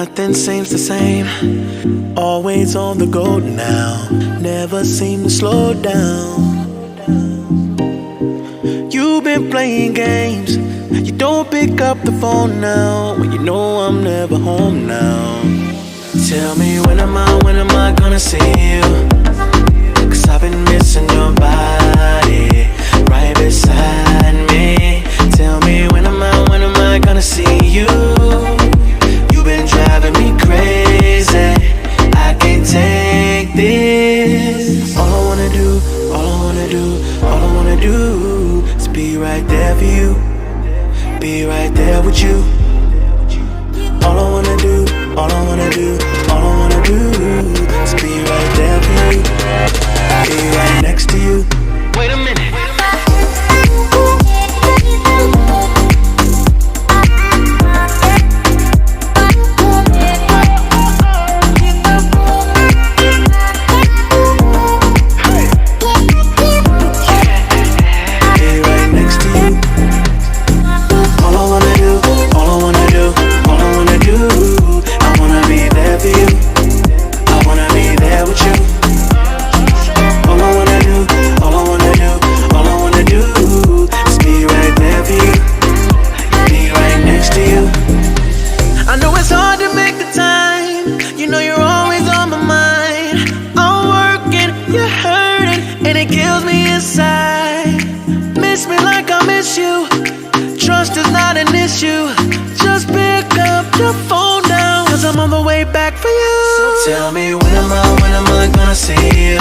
Nothing seems the same, always on the go now, never seem to slow down. You've been playing games, you don't pick up the phone now, when you know I'm never home now. Tell me when am I gonna see you? 'Cause I've been missing your body right beside me. Tell me when am I gonna see you? You've been driving me crazy, I can't take this. All I wanna do is be right there for you, be right there with you. All I wanna do is be right there for you, be right next to you. Wait a minute. Tell me when am I gonna see you?